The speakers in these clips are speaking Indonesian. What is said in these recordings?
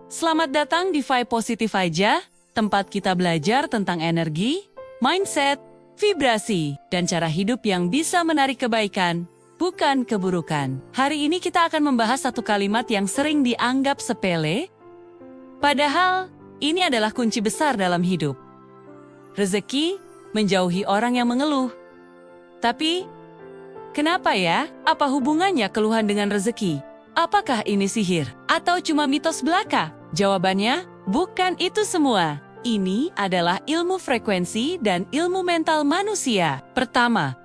Selamat datang di Vibe Positif aja, tempat kita belajar tentang energi, mindset, vibrasi, dan cara hidup yang bisa menarik kebaikan, bukan keburukan. Hari ini kita akan membahas satu kalimat yang sering dianggap sepele, padahal ini adalah kunci besar dalam hidup. Rezeki menjauhi orang yang mengeluh. Tapi, kenapa ya? Apa hubungannya keluhan dengan rezeki? Apakah ini sihir? Atau cuma mitos belaka? Jawabannya, bukan itu semua. Ini adalah ilmu frekuensi dan ilmu mental manusia. Pertama,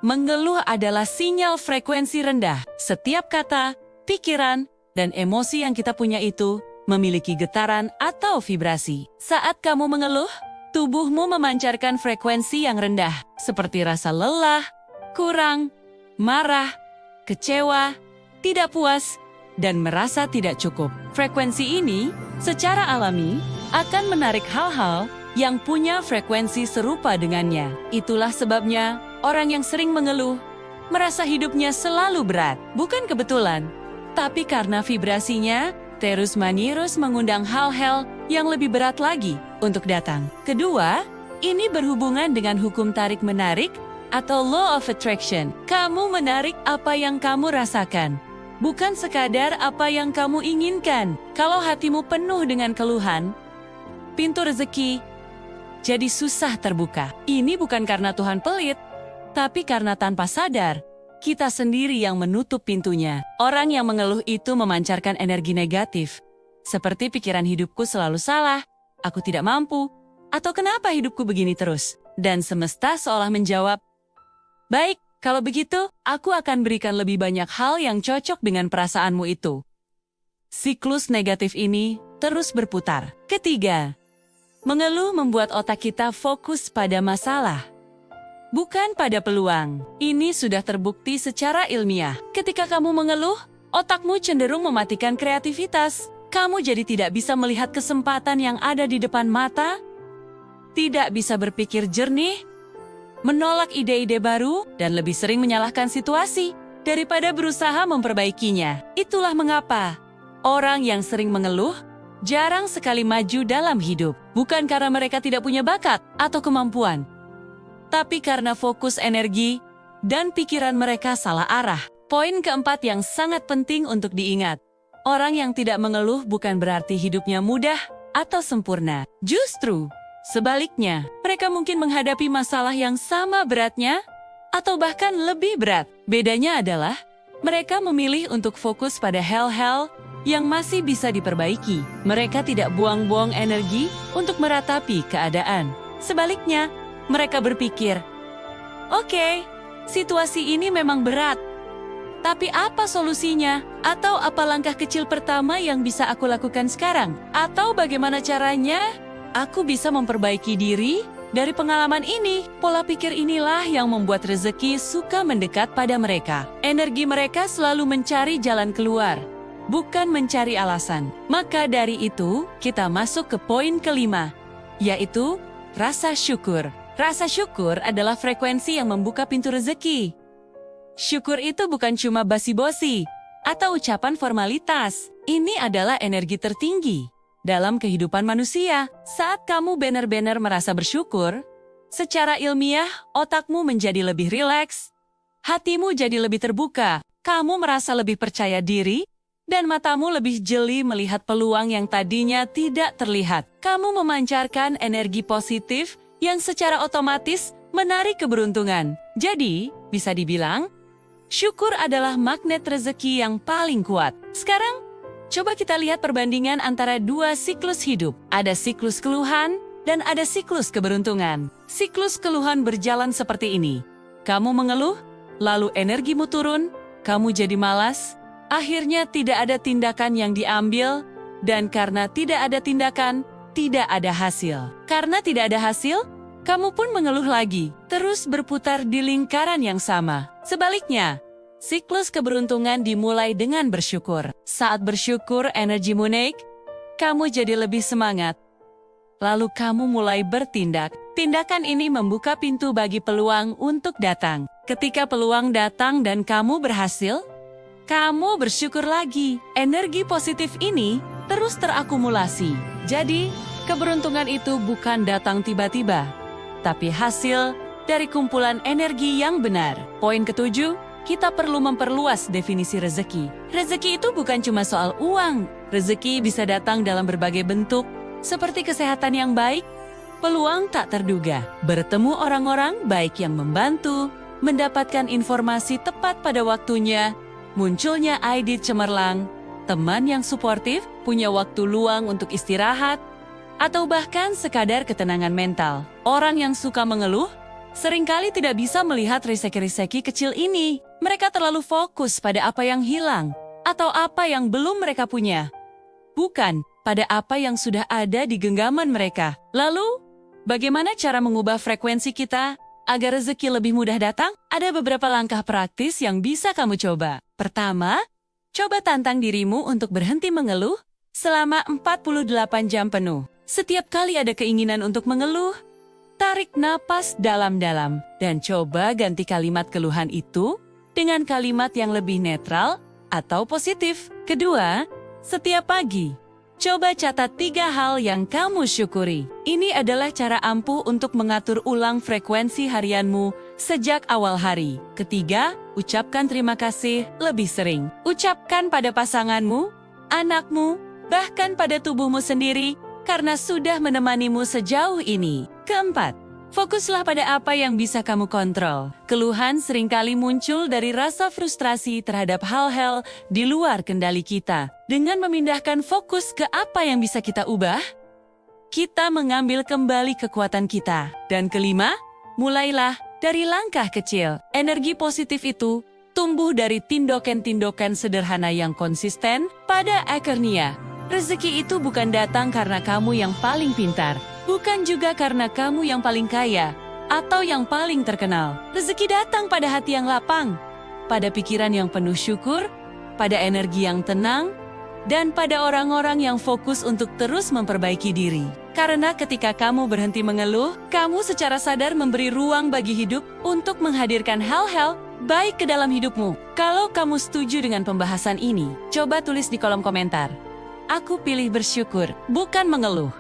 mengeluh adalah sinyal frekuensi rendah. Setiap kata, pikiran, dan emosi yang kita punya itu memiliki getaran atau vibrasi. Saat kamu mengeluh, tubuhmu memancarkan frekuensi yang rendah, seperti rasa lelah, kurang, marah, kecewa, tidak puas, dan merasa tidak cukup. Frekuensi ini, secara alami, akan menarik hal-hal yang punya frekuensi serupa dengannya. Itulah sebabnya, orang yang sering mengeluh, merasa hidupnya selalu berat. Bukan kebetulan, tapi karena vibrasinya, terus-menerus mengundang hal-hal yang lebih berat lagi untuk datang. Kedua, ini berhubungan dengan hukum tarik-menarik atau law of attraction. Kamu menarik apa yang kamu rasakan, bukan sekadar apa yang kamu inginkan. Kalau hatimu penuh dengan keluhan, pintu rezeki jadi susah terbuka. Ini bukan karena Tuhan pelit, tapi karena tanpa sadar, kita sendiri yang menutup pintunya. Orang yang mengeluh itu memancarkan energi negatif, seperti pikiran hidupku selalu salah, aku tidak mampu, atau kenapa hidupku begini terus. Dan semesta seolah menjawab, baik, kalau begitu, aku akan berikan lebih banyak hal yang cocok dengan perasaanmu itu. Siklus negatif ini terus berputar. Ketiga, mengeluh membuat otak kita fokus pada masalah, bukan pada peluang. Ini sudah terbukti secara ilmiah. Ketika kamu mengeluh, otakmu cenderung mematikan kreativitas. Kamu jadi tidak bisa melihat kesempatan yang ada di depan mata, tidak bisa berpikir jernih, menolak ide-ide baru, dan lebih sering menyalahkan situasi daripada berusaha memperbaikinya. Itulah mengapa orang yang sering mengeluh jarang sekali maju dalam hidup. Bukan karena mereka tidak punya bakat atau kemampuan, tapi karena fokus energi dan pikiran mereka salah arah. Poin keempat yang sangat penting untuk diingat, orang yang tidak mengeluh bukan berarti hidupnya mudah atau sempurna. Justru sebaliknya, mereka mungkin menghadapi masalah yang sama beratnya atau bahkan lebih berat. Bedanya adalah mereka memilih untuk fokus pada hal-hal yang masih bisa diperbaiki. Mereka tidak buang-buang energi untuk meratapi keadaan. Sebaliknya, mereka berpikir, oke, situasi ini memang berat, tapi apa solusinya? Atau apa langkah kecil pertama yang bisa aku lakukan sekarang? Atau bagaimana caranya aku bisa memperbaiki diri dari pengalaman ini? Pola pikir inilah yang membuat rezeki suka mendekat pada mereka. Energi mereka selalu mencari jalan keluar, bukan mencari alasan. Maka dari itu, kita masuk ke poin kelima, yaitu rasa syukur. Rasa syukur adalah frekuensi yang membuka pintu rezeki. Syukur itu bukan cuma basi-bosi atau ucapan formalitas. Ini adalah energi tertinggi dalam kehidupan manusia. Saat kamu benar-benar merasa bersyukur, secara ilmiah otakmu menjadi lebih rileks, hatimu jadi lebih terbuka, kamu merasa lebih percaya diri, dan matamu lebih jeli melihat peluang yang tadinya tidak terlihat. Kamu memancarkan energi positif yang secara otomatis menarik keberuntungan. Jadi, bisa dibilang, syukur adalah magnet rezeki yang paling kuat. Sekarang, coba kita lihat perbandingan antara dua siklus hidup. Ada siklus keluhan dan ada siklus keberuntungan. Siklus keluhan berjalan seperti ini. Kamu mengeluh, lalu energimu turun, kamu jadi malas, akhirnya tidak ada tindakan yang diambil, dan karena tidak ada tindakan, tidak ada hasil. Karena tidak ada hasil, kamu pun mengeluh lagi, terus berputar di lingkaran yang sama. Sebaliknya, siklus keberuntungan dimulai dengan bersyukur. Saat bersyukur, energimu naik, kamu jadi lebih semangat. Lalu kamu mulai bertindak. Tindakan ini membuka pintu bagi peluang untuk datang. Ketika peluang datang dan kamu berhasil, kamu bersyukur lagi. Energi positif ini terus terakumulasi. Jadi, keberuntungan itu bukan datang tiba-tiba, tapi hasil dari kumpulan energi yang benar. Poin ketujuh, kita perlu memperluas definisi rezeki. Rezeki itu bukan cuma soal uang. Rezeki bisa datang dalam berbagai bentuk, seperti kesehatan yang baik, peluang tak terduga, bertemu orang-orang baik yang membantu, mendapatkan informasi tepat pada waktunya, munculnya ide cemerlang, teman yang suportif, punya waktu luang untuk istirahat, atau bahkan sekadar ketenangan mental. Orang yang suka mengeluh seringkali tidak bisa melihat riseki-riseki kecil ini. Mereka terlalu fokus pada apa yang hilang atau apa yang belum mereka punya, bukan pada apa yang sudah ada di genggaman mereka. Lalu, bagaimana cara mengubah frekuensi kita agar rezeki lebih mudah datang? Ada beberapa langkah praktis yang bisa kamu coba. Pertama, coba tantang dirimu untuk berhenti mengeluh selama 48 jam penuh. Setiap kali ada keinginan untuk mengeluh, tarik napas dalam-dalam dan coba ganti kalimat keluhan itu dengan kalimat yang lebih netral atau positif. Kedua, setiap pagi, coba catat 3 hal yang kamu syukuri. Ini adalah cara ampuh untuk mengatur ulang frekuensi harianmu sejak awal hari. Ketiga, ucapkan terima kasih lebih sering. Ucapkan pada pasanganmu, anakmu, bahkan pada tubuhmu sendiri karena sudah menemanimu sejauh ini. Keempat, fokuslah pada apa yang bisa kamu kontrol. Keluhan seringkali muncul dari rasa frustrasi terhadap hal-hal di luar kendali kita. Dengan memindahkan fokus ke apa yang bisa kita ubah, kita mengambil kembali kekuatan kita. Dan kelima, mulailah dari langkah kecil. Energi positif itu tumbuh dari tindakan-tindakan sederhana yang konsisten. Pada akhirnya, rezeki itu bukan datang karena kamu yang paling pintar, bukan juga karena kamu yang paling kaya atau yang paling terkenal. Rezeki datang pada hati yang lapang, pada pikiran yang penuh syukur, pada energi yang tenang, dan pada orang-orang yang fokus untuk terus memperbaiki diri. Karena ketika kamu berhenti mengeluh, kamu secara sadar memberi ruang bagi hidup untuk menghadirkan hal-hal baik ke dalam hidupmu. Kalau kamu setuju dengan pembahasan ini, coba tulis di kolom komentar. Aku pilih bersyukur, bukan mengeluh.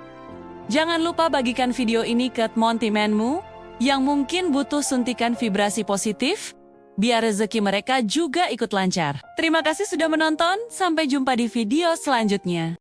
Jangan lupa bagikan video ini ke teman-temanmu yang mungkin butuh suntikan vibrasi positif, biar rezeki mereka juga ikut lancar. Terima kasih sudah menonton, sampai jumpa di video selanjutnya.